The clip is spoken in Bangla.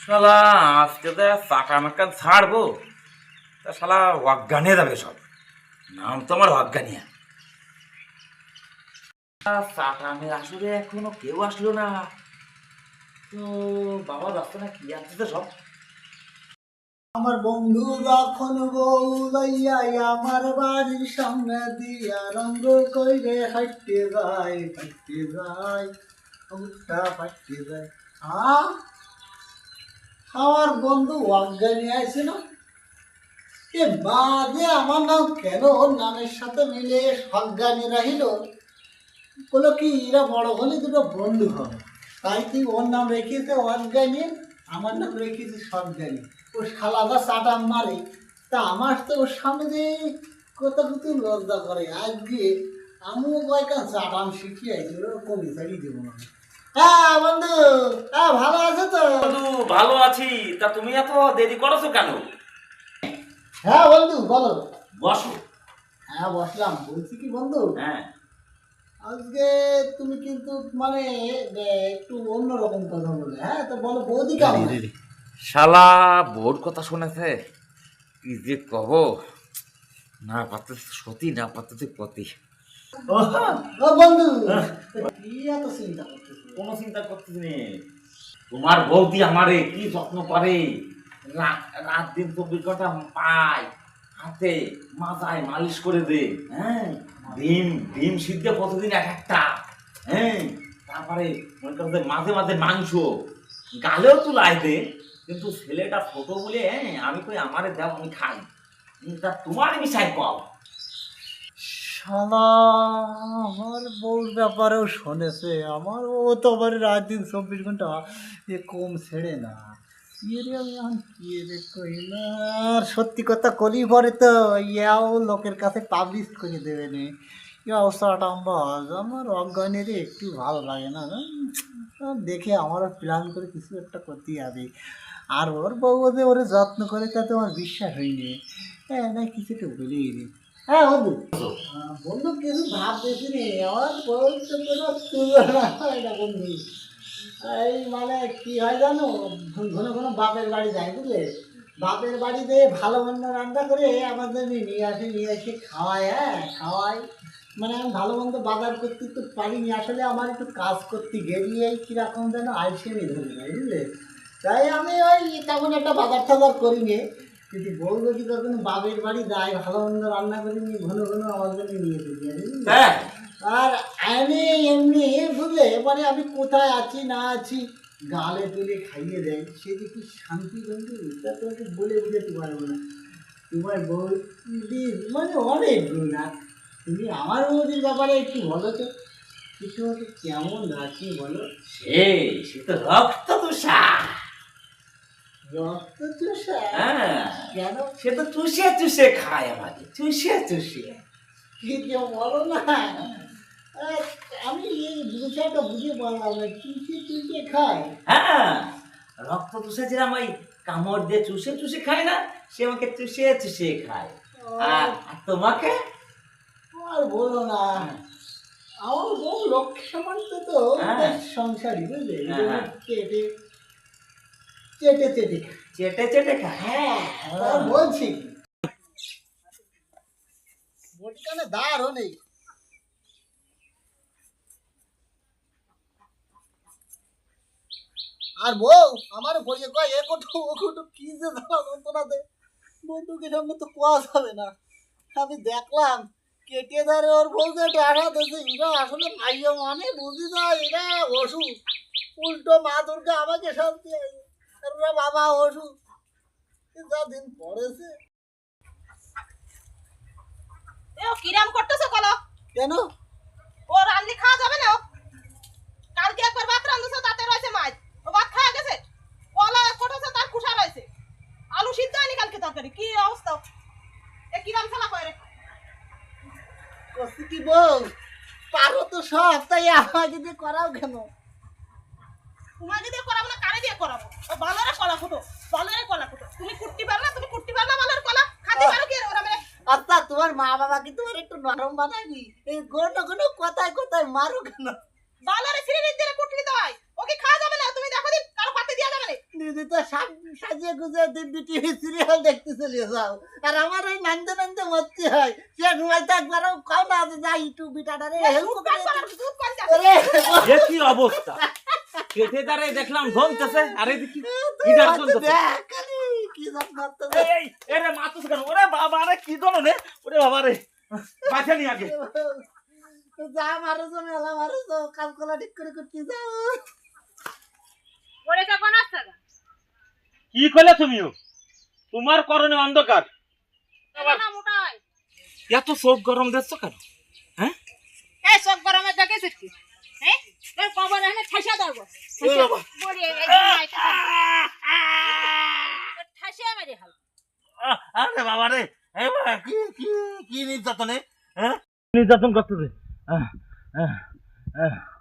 শালা আজকে তো চাকা মাক্কা ছাড়বো, তা শালা অজ্ঞানে যাবে সব। নাম তো আমার অজ্ঞানিয়া। চাকামে আসলে এখনো কেউ আসলো না তো। বাবা যাচ্ছে না কি আসছে সব। আমার বন্ধু যখন বউ লইয়া আমার বাড়ির সামনে দিয়া রঙ্গ কইরে হাঁটতে যায় অবস্থা হাঁটতে যায়। আমার বন্ধু অজ্ঞানী আছে না, এ বাদে আমার নাম কেন ওর নামের সাথে মিলে সজ্ঞানী রাহিল। বলো কি এরা বড় হলে দুটো বন্ধু হবে, তাই তুই ওর নাম রেখেছে অজ্ঞানী, আমার নাম রেখেছে সজ্ঞানী। ও শালাদা চাটাম মারে, তা আমার তো ওর সামনে যে কথা কিছু লজ্জা করে। আজকে আমিও কয়েকটা চাটাম শিখিয়ে আছি, ওরা কমে ছাড়িয়ে দেবো না। হ্যাঁ বন্ধু, হ্যাঁ ভালো আছো তো? বন্ধু ভালো আছি, তা তুমি এত দেরি করছো কেন? হ্যাঁ বন্ধু বলো। বসো। হ্যাঁ বসলাম। বলছি কি বন্ধু, হ্যাঁ আজকে তুমি কিন্তু মানে একটু অন্যরকম কথা বলে। হ্যাঁ তো বলো, বৌদি কেমন? শালা বোর কথা শুনেছে, কি যে কব, না পারতে সতী না পারতে পতি। ও বন্ধু, কি এত চিন্তা করতেছো? কোনো চিন্তা করতেছি নে। তোমার বৌদি আমারে কি যত্ন করে, রাত রাত দিন 24 ঘন্টা পায় হাতে মাথায় মালিশ করে দে। হ্যাঁ, ডিম ডিম সিদ্ধ প্রতিদিন এক একটা। হ্যাঁ, তারপরে মনে করো যে মাঝে মাঝে মাংস গালেও তুলাই দে, কিন্তু ছেলেটা ছোট বলে হ্যাঁ আমি কই আমারে দাও আমি খাই। তা তোমার মিশাই পাও। শালা আমার বউর ব্যাপারেও শুনেছে, আমার ও তো আবার রাত দিন 24 ঘন্টা এ কম ছেড়ে না। ইয়ে আমি এখন কি রে কই না, আর সত্যি কথা কলি পরে তো ইয়াও লোকের কাছে পাবলিশ করে দেবে নে। এই অবস্থাটা আমার অজ্ঞানের একটু ভালো লাগে না। দেখে আমারও প্ল্যান করে কিছু একটা করতেই হবে। আর ওর বউ যে ওরে যত্ন করে তাতে আমার বিশ্বাস হয়নি। হ্যাঁ না, কিছু তো বলেই নি। হ্যাঁ বন্ধু, বন্ধু কিছু ভাব দেখিনি, আমার বউ তো কোনো তুলনা হয় না বন্ধু। এই মানে কি হয় জানো, ঘন ঘন বাপের বাড়ি যায় বুঝলে, বাপের বাড়িতে ভালো মন্দ রান্না করে আমাদের নিয়ে আসি খাওয়ায়। হ্যাঁ খাওয়াই, মানে আমি ভালো মন্দ বাজার করতে তো পারিনি, আসলে আমার একটু কাজ করতে গেলে কীরকম যেন আইসেমি ধরে যায় বুঝলে, তাই আমি ওই তেমন একটা বাজার টাজার করিনি। কিন্তু বউ যদি কখনো বাপের বাড়ি যায় ভালো মন্দ রান্না করে নিয়ে ঘন ঘন আমার জন্য নিয়ে যেতে পারি বুঝলে। হ্যাঁ আর আমি এমনি বুঝলে মানে আমি কোথায় আছি না আছি গালে তুলে খাইয়ে দেয়, সে যে কি শান্তি বন্ধু তা তোমাকে বলে বুঝাতে পারবো না। তোমার বৌদির মানে অনেক গুণ। আর তুমি আমার বৌদির ব্যাপারে একটু বলো তো, কিছু তোমাকে কেমন রাখি বলো। সে তো রক্ত তুষা। রক্ত চোষা? হ্যাঁ, কেন? সে তো চুষে চুষে খায় আমাকে, চুষে চুষে। কি কেউ বলো না। আহ, আমি এই বিষয়টা বুঝে পারলাম না, চুষে চুষে খায়। হ্যাঁ, রক্ত চুষে যেরকম ওই কামড় দিয়ে চুষে চুষে খায় না, সে আমাকে চুষে চুষে খায়। আর তোমাকে? আর বলো না, আমার বউ লক্ষ্মী সমানতে তো হ্যাঁ। বেশ সংসারী বুঝলে, হ্যাঁ, হ্যাঁ। চেটে চেটে চেটে খায়। চেটে চেটে খায়। হ্যাঁ তা বলছি বটিখানে দাঁড় নেই। আর বউ আমার বইয়ে কয় এ কোটো ও কোটো কি যে জ্বালা যন্ত্রণাতে বন্ধুকে সামনে তো কোয়া যাবে না। আমি দেখলাম কেটে ধরে ওর বউ যে টাকা দিয়েছে, এরা আসলে মাইয়া মানে বুঝি না, এরা ওষুধ উল্টো মা দুর্গা আমাকে শান্তি আছে। আর ওরা বাবা ওষুধ, যা দিন পড়েছে। এও কিরাম করতেছো কলো? কেন? ও রান্নি খাওয়া যাবে না? কালকে একবার ভাত রান্ধছো তাতে রয়েছে মাছ, ও ভাত খাওয়া গেছে। কলা কটেছে তার খুশা রয়েছে, আলু সিদ্ধ হয়নি কালকে তরকারি। কি অবস্থা, এ কিরাম খেলা করে? কষ্ট কি বউ, পারো তো সব, তাই আমাকে দিয়ে করাও কেন? তোমাকে দিয়ে করাবো না কারে দিয়ে করাবো? ও বালরে কলা কুটো, বালরে কলা কুটো। তুমি কুটতে পারো না, তুমি কুটতে পারো না বালর কলা খাতে পারো কি ওরা মানে? আচ্ছা তোমার মা বাবা কি তোমার একটু নরম বানায়নি? এই কোনো কোনো কথায় কথায় মারো কেন? বালরে ছিঁড়ে দিলে কুটলি তো হয়, ওকে খাওয়া যাবে না। তুমি দেখো দিন কারো পাতে দেওয়া যাবে না। দিদি তো সাজিয়ে গুজে দিব্যি টিভি সিরিয়াল দেখতে চলে যাও, আর আমার এই নান্দে নান্দে মরতে হয়। সে ঘুমাইতে একবারও খাও না যে যাই একটু বিটাটারে হেল্প দুধ করে পান, দুধ পান যাবে। ওরে, এ কি অবস্থা, কেটে দাঁড়ে দেখলাম ঘুমতেছে, আরে দেখি গিটার চলতেছে। দেখ খালি কি যত্ন করতেছে। এই এরে মাতুস কেন? ওরে বাবা রে, কি দন রে, ওরে বাবা রে, বাঁচা নি আগে। যা মারো তো মেলা মারো তো, কাজ কলা ঠিক করে করতে যাও। ওরে কেমন আছে না? কি কইলে তুমিও? তোমার করণে অন্ধকার। না মোটাই। এত চোখ গরম দিচ্ছ কেন? হ্যাঁ এই সব গরমে দেখেছিস কি? হ্যাঁ? তোর কবর এনে ঠাসা দেবো। ওরে বাবা। বড়ি এই যে ঠাসা মেরে হাল। আরে বাবা রে, এ বাবা, কি কি কি নির্যাতনে, হ্যাঁ নির্যাতন করতেছে।